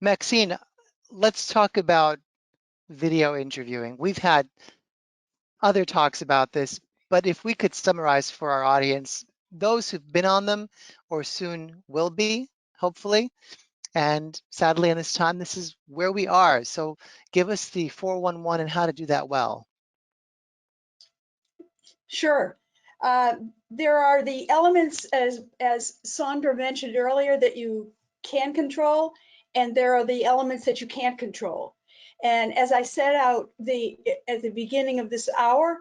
Maxine, let's talk about video interviewing. We've had other talks about this, but if we could summarize for our audience, those who've been on them or soon will be, hopefully, and sadly in this time, this is where we are. So give us the 411 and how to do that well. Sure. There are the elements, as Sandra mentioned earlier, that you can control, and there are the elements that you can't control. And as I set out at the beginning of this hour,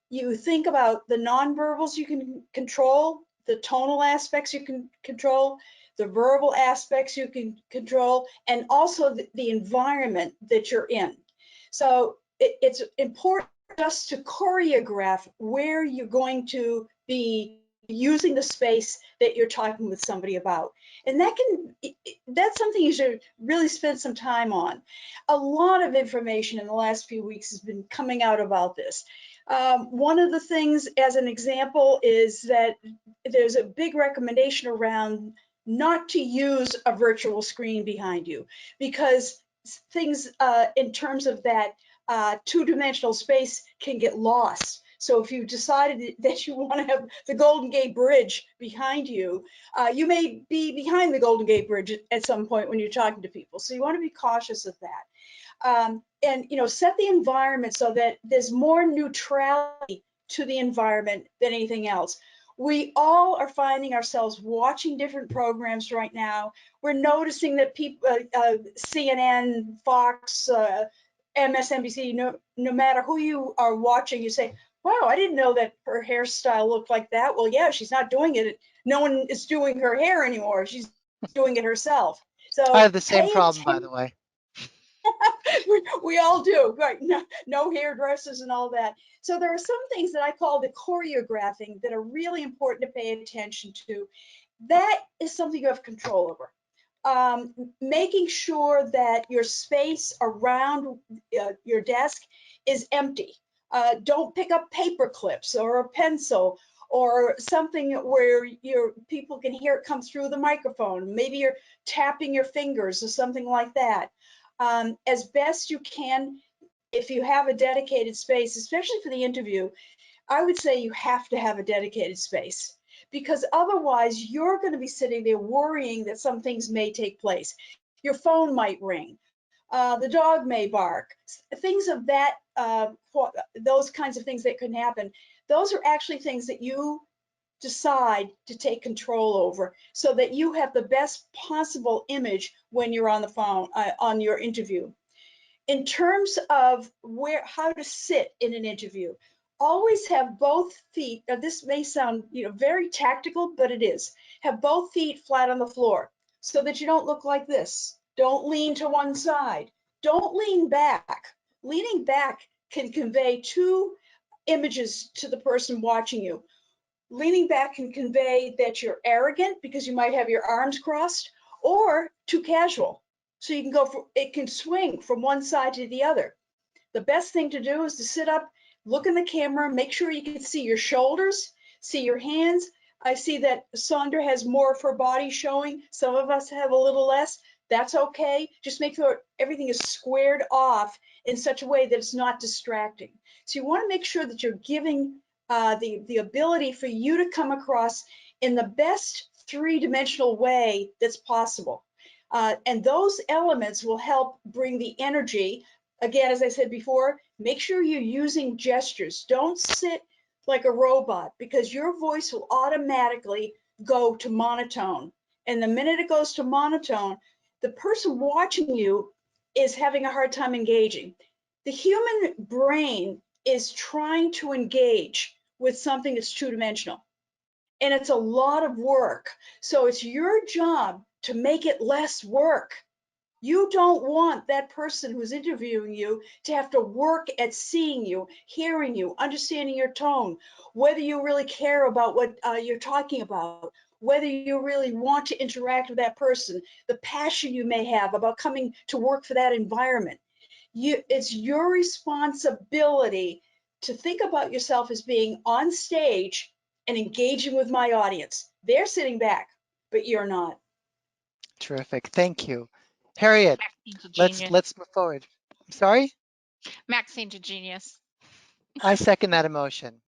you think about the nonverbals you can control, the tonal aspects you can control, the verbal aspects you can control, and also the environment that you're in. So it's important just to choreograph where you're going to be using the space that you're talking with somebody about. And that's something you should really spend some time on. A lot of information in the last few weeks has been coming out about this. One of the things, as an example, is that there's a big recommendation around not to use a virtual screen behind you, because things in terms of that two-dimensional space can get lost. So if you decided that you want to have the Golden Gate Bridge behind you, you may be behind the Golden Gate Bridge at some point when you're talking to people. So you want to be cautious of that. And set the environment so that there's more neutrality to the environment than anything else. We all are finding ourselves watching different programs right now. We're noticing that people, CNN, Fox, MSNBC, no matter who you are watching, you say, wow, I didn't know that her hairstyle looked like that. Well, yeah, she's not doing it. No one is doing her hair anymore. She's doing it herself. So I have the same pay problem, by attention. the way. We all do, right? No hairdressers and all that. So there are some things that I call the choreographing that are really important to pay attention to. That is something you have control over. Making sure that your space around your desk is empty. Don't pick up paper clips or a pencil or something where your people can hear it come through the microphone. Maybe you're tapping your fingers or something like that. As best you can, if you have a dedicated space, especially for the interview, I would say you have to have a dedicated space, because otherwise you're going to be sitting there worrying that some things may take place. Your phone might ring, the dog may bark, things of that, those kinds of things that can happen. Those are actually things that you decide to take control over so that you have the best possible image when you're on the phone, on your interview. In terms of how to sit in an interview, always have both feet. Now this may sound, very tactical, but it is. Have both feet flat on the floor so that you don't look like this. Don't lean to one side. Don't lean back. Leaning back can convey two images to the person watching you. Leaning back can convey that you're arrogant because you might have your arms crossed, or too casual. So you can it can swing from one side to the other. The best thing to do is to sit up, look in the camera, make sure you can see your shoulders, see your hands. I see that Sandra has more of her body showing. Some of us have a little less. That's okay. Just make sure everything is squared off in such a way that it's not distracting. So you want to make sure that you're giving the ability for you to come across in the best three-dimensional way that's possible. And those elements will help bring the energy. Again, as I said before, make sure you're using gestures. Don't sit like a robot, because your voice will automatically go to monotone. And the minute it goes to monotone, the person watching you is having a hard time engaging. The human brain is trying to engage with something that's two-dimensional, and it's a lot of work. So it's your job to make it less work. You don't want that person who's interviewing you to have to work at seeing you, hearing you, understanding your tone, whether you really care about what you're talking about, whether you really want to interact with that person, the passion you may have about coming to work for that environment. It's your responsibility to think about yourself as being on stage and engaging with my audience. They're sitting back, but you're not. Terrific. Thank you. Harriet, Maxine's a let's genius. move forward. I'm sorry? Maxine's a genius. I second that emotion.